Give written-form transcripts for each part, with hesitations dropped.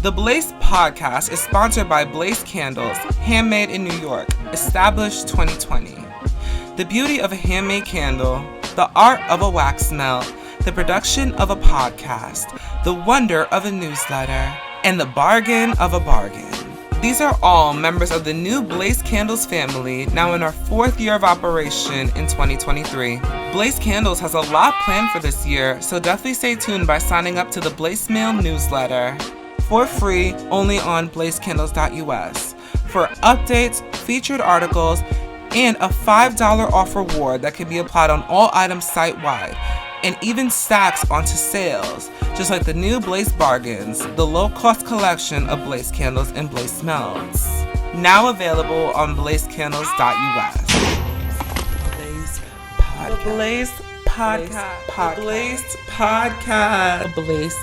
The Blace podcast is sponsored by Blace Candles, handmade in New York, established 2020. The beauty of a handmade candle, the art of a wax melt, the production of a podcast, the wonder of a newsletter, and the bargain of a bargain. These are all members of the new Blace Candles family, now in our 4th year of operation in 2023. Blace Candles has a lot planned for this year, so definitely stay tuned by signing up to the Blace Mail newsletter for free only on blacecandles.us for updates, featured articles, and a $5 off reward that can be applied on all items site-wide, and even stacks onto sales, just like the new Blace Bargains, the low-cost collection of Blace Candles and Blace Smells. Now available on blacecandles.us. Blace Podcast. Blace Podcast. Blace Podcast. Blace.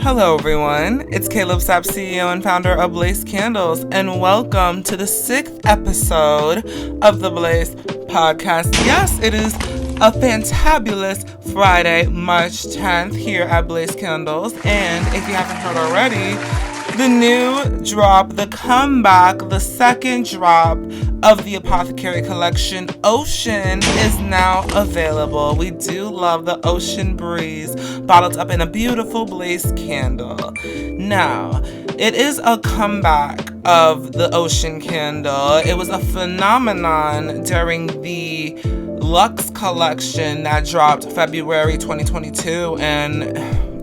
Hello everyone, it's Caleb Sapp, CEO and founder of Blace Candles, and welcome to the 6th episode of the Blace Podcast. Yes, it is a fantabulous Friday, March 10th here at Blace Candles, and if you haven't heard already, the new drop, the comeback, the second drop of the Apothecary Collection, Ocean, is now available. We do love the Ocean Breeze, bottled up in a beautiful Blace candle. Now, it is a comeback of the Ocean candle. It was a phenomenon during the Luxe Collection that dropped February 2022, and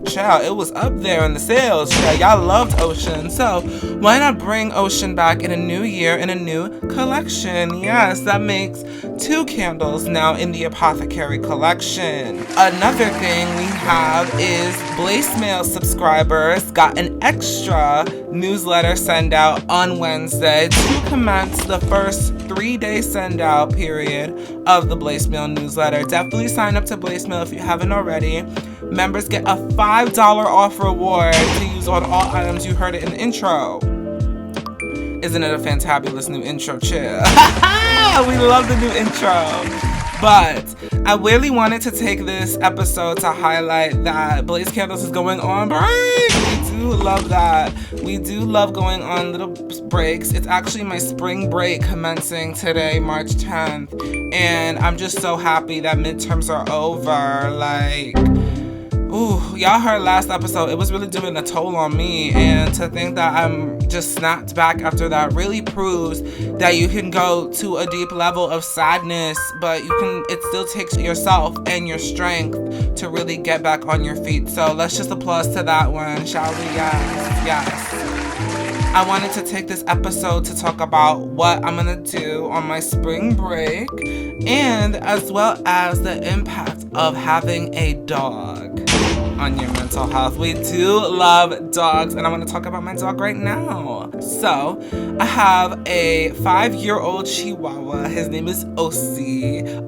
child, it was up there in the sales. Child, y'all loved Ocean, so why not bring Ocean back in a new year in a new collection? Yes, that makes 2 candles now in the Apothecary Collection. Another thing we have is Blace Mail subscribers got an extra newsletter send out on Wednesday to commence the first 3-day send out period of the Blace Mail newsletter. Definitely sign up to Blace Mail if you haven't already. Members get a $5 off reward to use on all items. You heard it in the intro. Isn't it a fantabulous new intro, chill? We love the new intro. But I really wanted to take this episode to highlight that Blace Candles is going on break. We do love that. We do love going on little breaks. It's actually my spring break commencing today, March 10th. And I'm just so happy that midterms are over. Like, ooh, y'all heard last episode, it was really doing a toll on me, and to think that I'm just snapped back after that really proves that you can go to a deep level of sadness, but it still takes yourself and your strength to really get back on your feet. So let's just applause to that one, shall we? Yes. I wanted to take this episode to talk about what I'm gonna do on my spring break, and as well as the impact of having a dog on your mental health. We do love dogs, and I want to talk about my dog right now. So, I have a 5-year-old Chihuahua. His name is Osito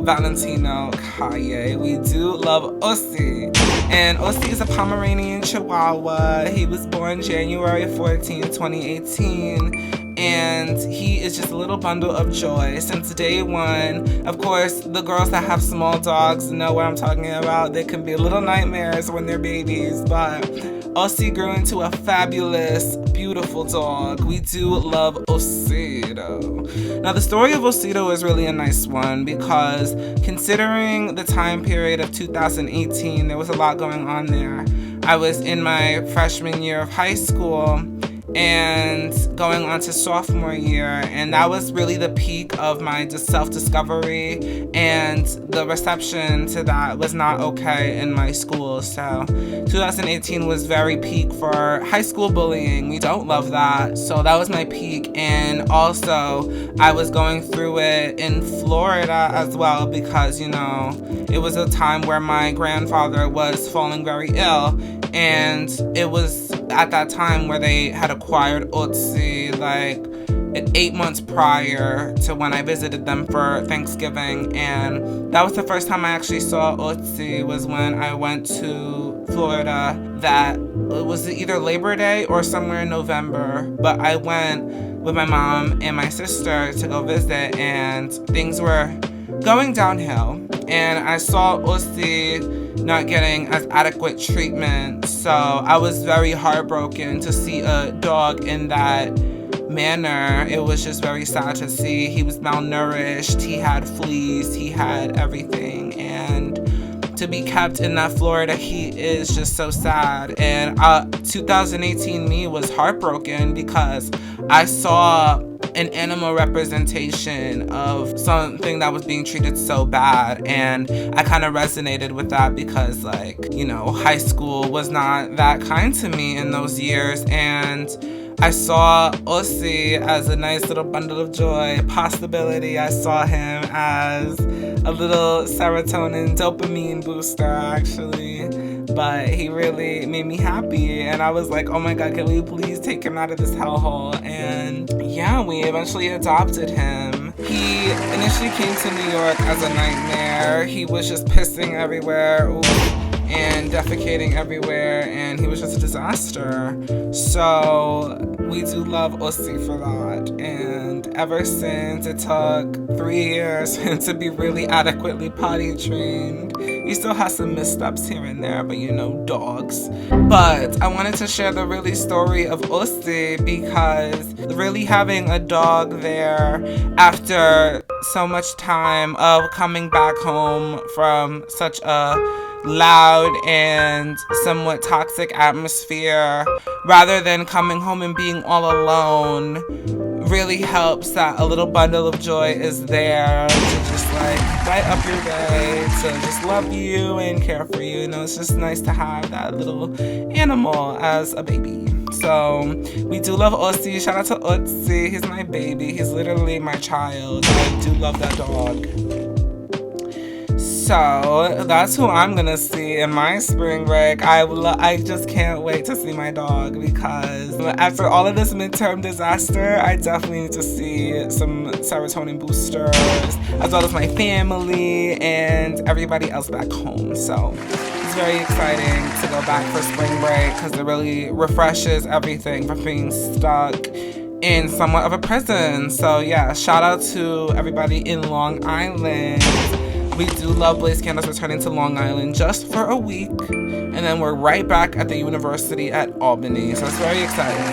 Valentino Calle. We do love Osi. And Osi is a Pomeranian Chihuahua. He was born January 14, 2018. And he is just a little bundle of joy since day one. Of course, the girls that have small dogs know what I'm talking about. They can be little nightmares when they're babies, but Ossie grew into a fabulous, beautiful dog. We do love Osito. Now, the story of Osito is really a nice one because considering the time period of 2018, there was a lot going on there. I was in my freshman year of high school and going on to sophomore year, and that was really the peak of my self-discovery, and the reception to that was not okay in my school. So 2018 was very peak for high school bullying. We don't love that. So that was my peak, and also I was going through it in Florida as well because, you know, it was a time where my grandfather was falling very ill, and it was at that time where they had acquired Otzi like 8 months prior to when I visited them for Thanksgiving, and that was the first time I actually saw Otzi was when I went to Florida. That it was either Labor Day or somewhere in November, but I went with my mom and my sister to go visit, and things were going downhill, and I saw Otzi not getting as adequate treatment. So I was very heartbroken to see a dog in that manner. It was just very sad to see. He was malnourished, he had fleas, he had everything, and to be kept in that Florida heat is just so sad. And 2018 me was heartbroken because I saw an animal representation of something that was being treated so bad, and I kind of resonated with that because, like, you know, high school was not that kind to me in those years, and I saw Ossie as a nice little bundle of joy, possibility. I saw him as a little serotonin, dopamine booster, actually. But he really made me happy. And I was like, oh my God, can we please take him out of this hellhole? And yeah, we eventually adopted him. He initially came to New York as a nightmare. He was just pissing everywhere. And defecating everywhere, and he was just a disaster. So we do love Ossie for that. And ever since, it took 3 years for him to be really adequately potty trained. He still has some missteps here and there, but you know, dogs. But I wanted to share the really story of Ossie because really having a dog there after so much time of coming back home from such a loud and somewhat toxic atmosphere, rather than coming home and being all alone, really helps that a little bundle of joy is there to just like light up your day, to just love you and care for you. You know, it's just nice to have that little animal as a baby. So we do love Ossie. Shout out to Otzi. He's my baby. He's literally my child. I do love that dog. So that's who I'm gonna see in my spring break. I just can't wait to see my dog because after all of this midterm disaster, I definitely need to see some serotonin boosters, as well as my family and everybody else back home. So it's very exciting to go back for spring break because it really refreshes everything from being stuck in somewhat of a prison. So yeah, shout out to everybody in Long Island. We do love Blace Candles returning to Long Island just for a week, and then we're right back at the university at Albany, so it's very exciting.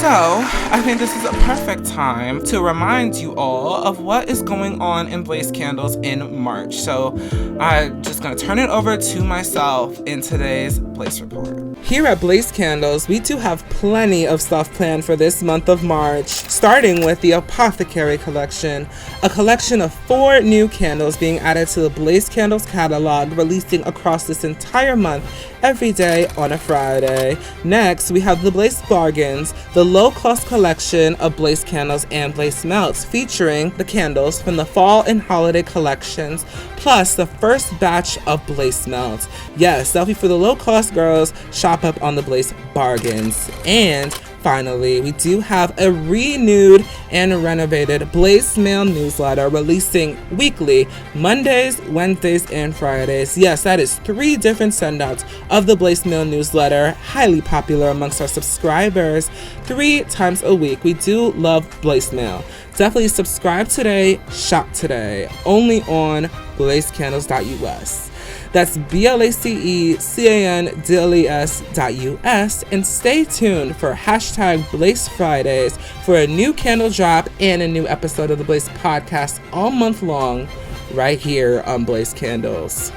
So I think this is a perfect time to remind you all of what is going on in Blace Candles in March. So I'm just gonna turn it over to myself in today's Blace Report. Here at Blace Candles, we do have plenty of stuff planned for this month of March, starting with the Apothecary Collection, a collection of 4 new candles being added to the Blace Candles catalog, releasing across this entire month every day on a Friday. Next, we have the Blace Bargains, the low-cost collection of Blace candles and Blace melts, featuring the candles from the fall and holiday collections, plus the first batch of Blace melts. Yes, selfie for the low-cost girls, shop up on the Blace Bargains. And finally, we do have a renewed and renovated Blace Mail newsletter releasing weekly, Mondays, Wednesdays, and Fridays. Yes, that is 3 different send-outs of the Blace Mail newsletter, highly popular amongst our subscribers, 3 times a week. We do love Blace Mail. Definitely subscribe today, shop today, only on blacecandles.us. That's BLACECANDLES.US, and stay tuned for hashtag Blace Fridays for a new candle drop and a new episode of the Blace podcast all month long right here on Blace Candles.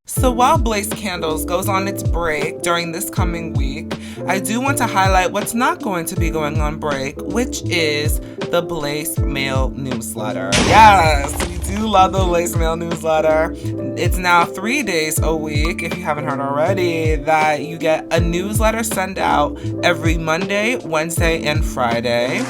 So while Blace Candles goes on its break during this coming week, I do want to highlight what's not going to be going on break, which is the Blace Mail newsletter. Yes, we do love the Blace Mail newsletter. It's now 3 days a week, if you haven't heard already, that you get a newsletter sent out every Monday, Wednesday, and Friday.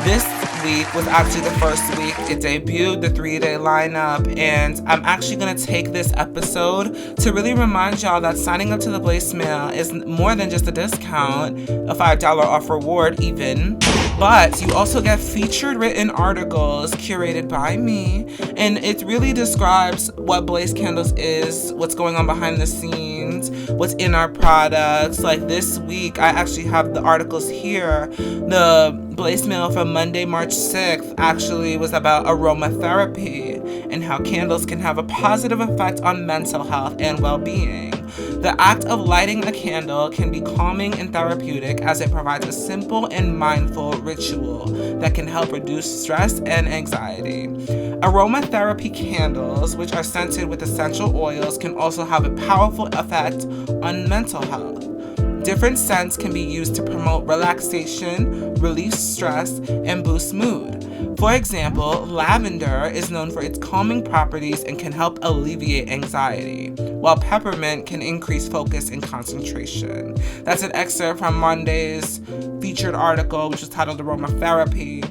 This week was actually the first week it debuted, the 3-day lineup, and I'm actually going to take this episode to really remind y'all that signing up to the Blace Mail is more than just a discount, a $5 off reward even, But you also get featured written articles curated by me, and it really describes what Blace Candles is, what's going on behind the scenes, what's in our products. Like this week, I actually have the articles here. The Blace mail from Monday, March 6th actually was about aromatherapy and how candles can have a positive effect on mental health and well-being. The act of lighting a candle can be calming and therapeutic as it provides a simple and mindful ritual that can help reduce stress and anxiety. Aromatherapy candles, which are scented with essential oils, can also have a powerful effect on mental health. Different scents can be used to promote relaxation, relieve stress, and boost mood. For example, lavender is known for its calming properties and can help alleviate anxiety, while peppermint can increase focus and concentration. That's an excerpt from Monday's featured article, which is titled Aromatherapy.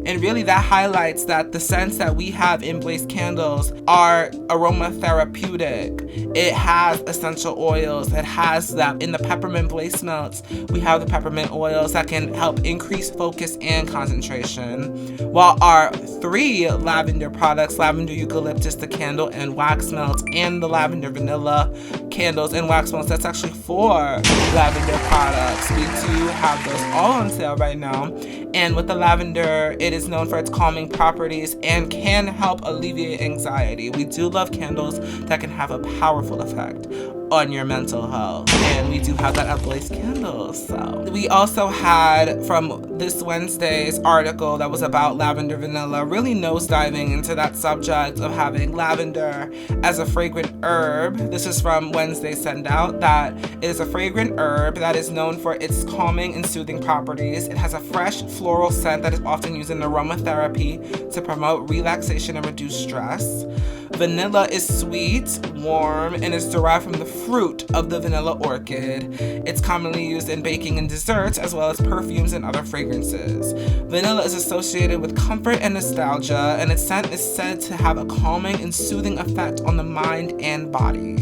And really that highlights that the scents that we have in Blace Candles are aromatherapeutic. It has essential oils. It has that. In the peppermint Blace melts, we have the peppermint oils that can help increase focus and concentration. While our 3 lavender products, lavender eucalyptus, the candle and wax melts, and the lavender vanilla candles and wax melts, that's actually 4 lavender products. We do have those all on sale right now. And with the lavender, it is known for its calming properties and can help alleviate anxiety. We do love candles that can have a powerful effect on your mental health, and we do have that at Blace Candles. So we also had from this Wednesday's article that was about lavender vanilla, really nosediving into that subject of having lavender as a fragrant herb. This is from Wednesday's Send Out, that it is a fragrant herb that is known for its calming and soothing properties. It has a fresh floral scent that is often used in aromatherapy to promote relaxation and reduce stress. Vanilla is sweet, warm, and is derived from the fruit of the vanilla orchid. It's commonly used in baking and desserts, as well as perfumes and other fragrances. Vanilla is associated with comfort and nostalgia, and its scent is said to have a calming and soothing effect on the mind and body.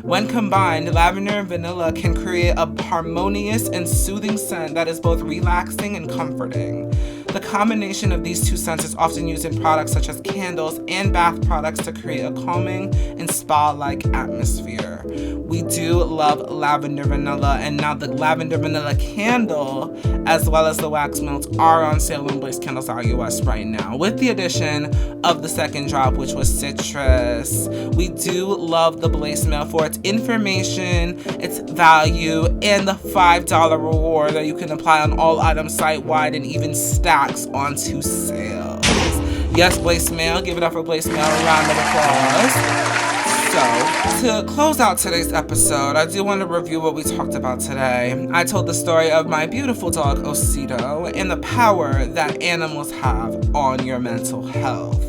When combined, lavender and vanilla can create a harmonious and soothing scent that is both relaxing and comforting. The combination of these 2 scents is often used in products such as candles and bath products to create a calming and spa-like atmosphere. We do love lavender vanilla, and now the lavender vanilla candle as well as the wax melts are on sale on BlaceCandles.us right now, with the addition of the second drop, which was citrus. We do love the Blace mail for its information, its value, and the $5 reward that you can apply on all items site-wide and even stacks onto sale. Yes, Blace mail. Give it up for Blace mail. A round of applause. So, to close out today's episode, I do want to review what we talked about today. I told the story of my beautiful dog, Osito, and the power that animals have on your mental health.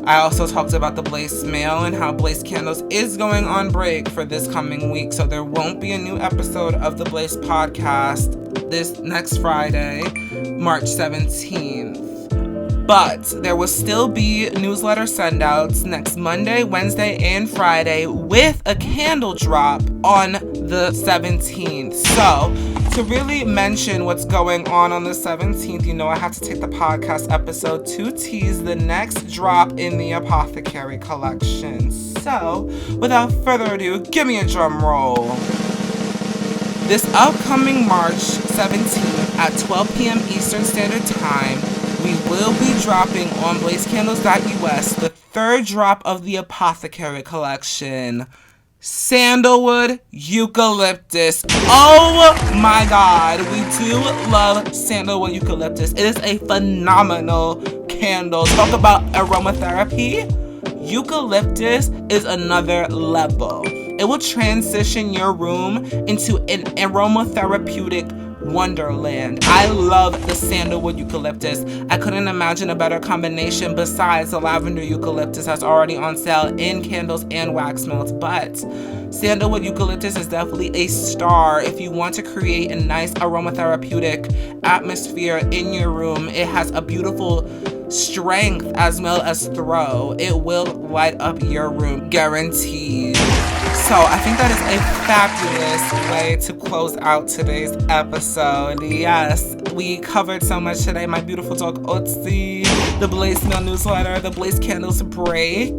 I also talked about the Blace mail and how Blace Candles is going on break for this coming week, so there won't be a new episode of the Blace podcast this next Friday, March 17th. But there will still be newsletter send-outs next Monday, Wednesday, and Friday with a candle drop on the 17th. So, to really mention what's going on the 17th, you know I had to take the podcast episode to tease the next drop in the Apothecary collection. So, without further ado, give me a drum roll. This upcoming March 17th at 12 p.m. Eastern Standard Time, we will be dropping on BlaceCandles.us the 3rd drop of the Apothecary collection, Sandalwood Eucalyptus. Oh my god, we do love Sandalwood Eucalyptus. It is a phenomenal candle. Talk about aromatherapy. Eucalyptus is another level. It will transition your room into an aromatherapeutic wonderland. I love the Sandalwood Eucalyptus. I couldn't imagine a better combination besides the lavender eucalyptus that's already on sale in candles and wax melts. But Sandalwood Eucalyptus is definitely a star if you want to create a nice aromatherapeutic atmosphere in your room. It has a beautiful strength as well as throw. It will light up your room, guaranteed. So I think that is a fabulous way to close out today's episode. Yes, we covered so much today. My beautiful dog Otzi, the Blace Mail newsletter, the Blace Candles break,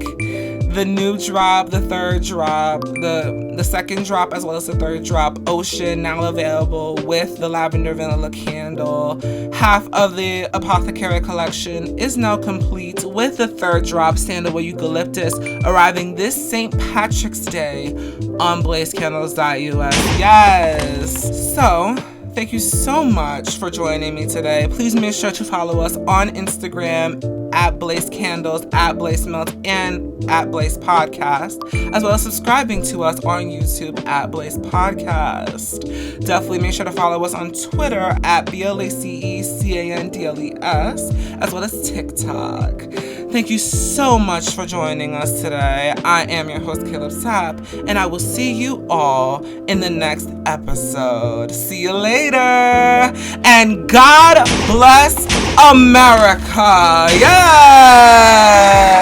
the new drop, the third drop, the second drop as well as the third drop, Ocean, now available with the lavender vanilla candle. Half of the Apothecary collection is now complete with the third drop, Sandalwood Eucalyptus, arriving this St. Patrick's Day on blazecandles.us. Yes! So, thank you so much for joining me today. Please make sure to follow us on Instagram at Blace Candles, at Blace Melt, and at Blace Podcast, as well as subscribing to us on YouTube at Blace Podcast. Definitely make sure to follow us on Twitter at BLACECANDLES, as well as TikTok. Thank you so much for joining us today. I am your host, Caleb Sapp, and I will see you all in the next episode. See you later, and God bless America. Yeah!